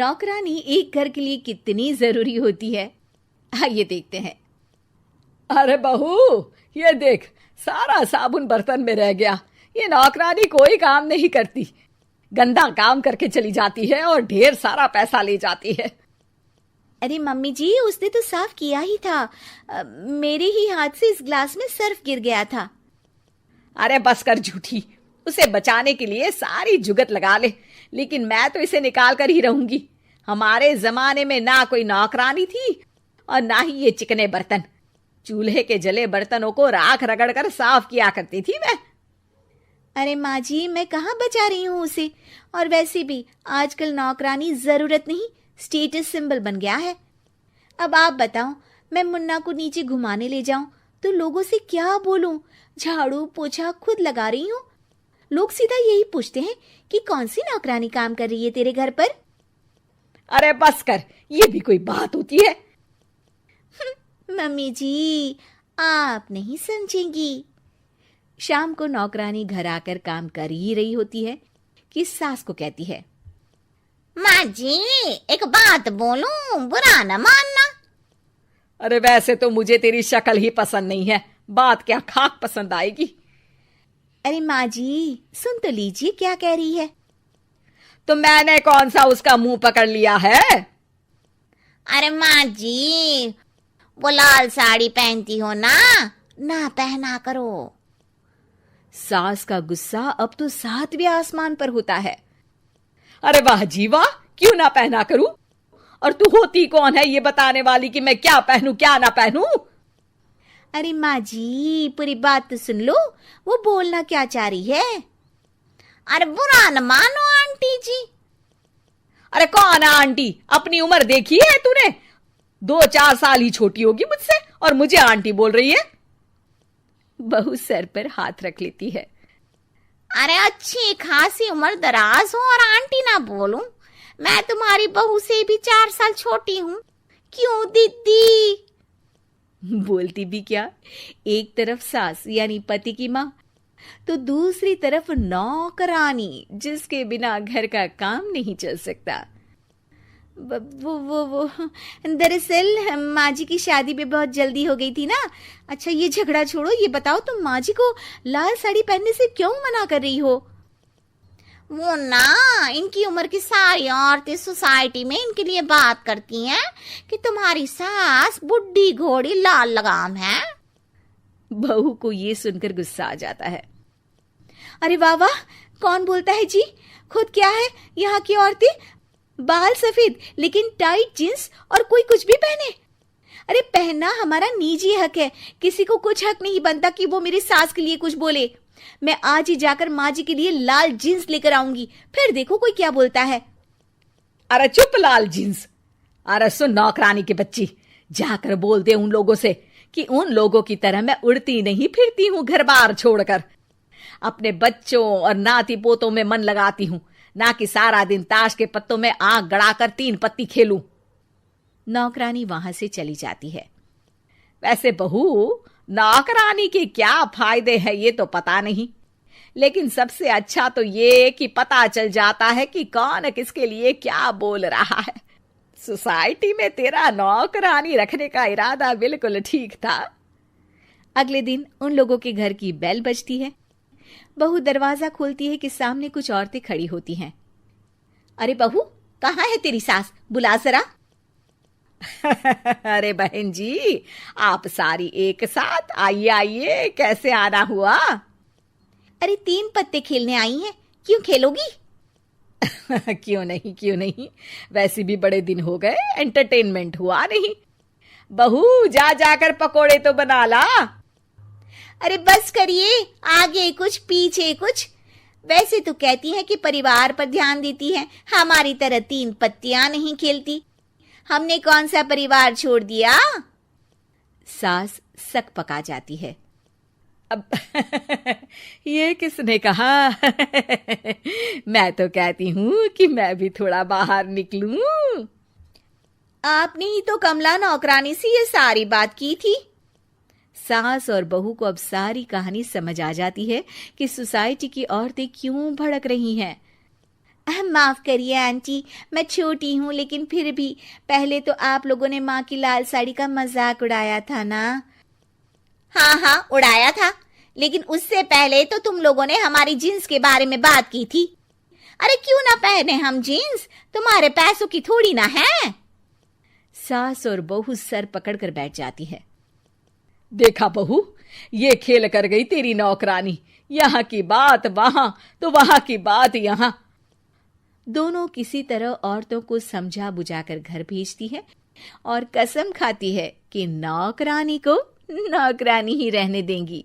नौकरानी एक घर के लिए कितनी जरूरी होती है, आइए देखते हैं। अरे बहू, ये देख, सारा साबुन बर्तन में रह गया। ये नौकरानी कोई काम नहीं करती, गंदा काम करके चली जाती है और ढेर सारा पैसा ले जाती है। अरे मम्मी जी, उसने तो साफ किया ही था। मेरे ही हाथ से इस ग्लास में सर्फ गिर गया था। अरे बस कर झूठी, उसे बचाने के लिए सारी जुगत लगा ले, लेकिन मैं तो इसे निकाल कर ही रहूंगी। हमारे जमाने में ना कोई नौकरानी थी और ना ही ये चिकने बर्तन। चूल्हे के जले बर्तनों को राख रगड़ कर साफ किया करती थी मैं। अरे माँ जी, मैं कहाँ बचा रही हूँ उसे। और वैसे भी आजकल नौकरानी जरूरत नहीं, स्टेटस सिंबल बन गया है। अब आप बताओ, मैं मुन्ना को नीचे घुमाने ले जाऊं तो लोगों से क्या बोलूं? झाड़ू पोछा खुद लगा रही हूँ। लोग सीधा यही पूछते हैं कि कौन सी नौकरानी काम कर रही है तेरे घर पर। अरे बस कर, ये भी कोई बात होती है? मम्मी जी, आप नहीं समझेंगी। शाम को नौकरानी घर आकर काम कर ही रही होती है कि सास को कहती है, माँ जी, एक बात बोलूं, बुरा न मानना। अरे वैसे तो मुझे तेरी शक्ल ही पसंद नहीं है, बात क्या खाक पसंद आएगी। अरे माँ जी, सुन तो लीजिए क्या कह रही है। तो मैंने कौन सा उसका मुंह पकड़ लिया है? अरे माँ जी, वो लाल साड़ी पहनती हो ना, ना पहना करो। सास का गुस्सा अब तो 7वें आसमान पर होता है। अरे वाह जी वाह, क्यों ना पहना करूं? और तू होती कौन है ये बताने वाली कि मैं क्या पहनूं क्या ना पहनूं? अरे माँ जी, पूरी बात तो सुन लो, वो बोलना क्या चाह रही है। अरे बुरा न मानो आंटी जी। अरे कौन है आंटी? अपनी उम्र देखी है तूने? 2-4 साल ही छोटी होगी मुझसे और मुझे आंटी बोल रही है। बहू सर पर हाथ रख लेती है। अरे अच्छी खासी उम्र दराज हो और आंटी ना बोलूं? मैं तुम्हारी बहू से भी 4 साल छोटी हूं। क्यों दीदी? बोलती भी क्या, एक तरफ सास यानी पति की माँ, तो दूसरी तरफ नौकरानी जिसके बिना घर का काम नहीं चल सकता। वो दरअसल माँ जी की शादी भी बहुत जल्दी हो गई थी ना। अच्छा ये झगड़ा छोड़ो, ये बताओ तुम माँ जी को लाल साड़ी पहनने से क्यों मना कर रही हो? वो ना, इनकी उम्र की सारी औरतें सोसाइटी में इनके लिए बात करती हैं कि तुम्हारी सास बुढ़ी घोड़ी लाल लगाम है। बहू को ये सुनकर गुस्सा आ जाता है। अरे वाह वाह, कौन बोलता है जी? खुद क्या है यहाँ की औरतें, बाल सफेद लेकिन टाइट जींस और कोई कुछ भी पहने। अरे पहनना हमारा निजी हक है, किसी को कुछ हक नहीं बनता कि वो मेरी सास के लिए कुछ बोले। मैं आज ही जाकर माँ जी के लिए लाल जींस लेकर आऊंगी, फिर देखो कोई क्या बोलता है। अरे चुप लाल जींस। अरे सुन नौकरानी की बच्ची, जाकर बोल दे उन लोगों से कि उन लोगों की तरह मैं उड़ती नहीं फिरती हूँ घर बार छोड़कर। अपने बच्चों और नाती पोतों में मन लगाती हूँ, ना कि सारा दिन ताश के पत्तों में आंख गड़ाकर 3 पत्ती खेलूं। नौकरानी वहां से चली जाती है। वैसे बहू, नौकरानी के क्या फायदे हैं ये तो पता नहीं, लेकिन सबसे अच्छा तो ये कि पता चल जाता है कि कौन किसके लिए क्या बोल रहा है। सोसाइटी में तेरा नौकरानी रखने का इरादा बिल्कुल ठीक था। अगले दिन उन लोगों के घर की बेल बजती है। बहू दरवाजा खोलती है कि सामने कुछ औरतें खड़ी होती हैं। अरे बहू, कहाँ है तेरी सास? बुला जरा। अरे बहन जी, आप सारी एक साथ आइए आइए, कैसे आना हुआ? अरे 3 पत्ते खेलने आई हैं, क्यों खेलोगी? क्यों नहीं, वैसे भी बड़े दिन हो गए, एंटरटेनमेंट हुआ नहीं। बहू जा जाकर पकोड़े तो बना ला। अरे बस करिए, आगे कुछ पीछे कुछ। वैसे तो कहती है कि परिवार पर ध्यान देती है, हमारी तरह 3 पत्तियां नहीं खेलती। हमने कौन सा परिवार छोड़ दिया? सास सक पका जाती है। अब ये किसने कहा? मैं तो कहती हूँ कि मैं भी थोड़ा बाहर निकलूं। आपने ही तो कमला नौकरानी से ये सारी बात की थी। सास और बहू को अब सारी कहानी समझ आ जाती है कि सोसाइटी की औरतें क्यों भड़क रही हैं। माफ करिए आंटी, मैं छोटी हूँ, लेकिन फिर भी पहले तो आप लोगों ने माँ की लाल साड़ी का मजाक उड़ाया था ना। हाँ हाँ, उड़ाया था, लेकिन उससे पहले तो तुम लोगों ने हमारी जीन्स के बारे में बात की थी। अरे क्यों ना पहने हम जीन्स, तुम्हारे पैसों की थोड़ी ना है। सास और बहू सर पकड़कर बैठ जाती है। देखा बहू, ये खेल कर गई तेरी नौकरानी, यहाँ की बात वहां तो वहां की बात यहाँ। दोनों किसी तरह औरतों को समझा बुझाकर घर भेजती है और कसम खाती है कि नौकरानी को नौकरानी ही रहने देंगी।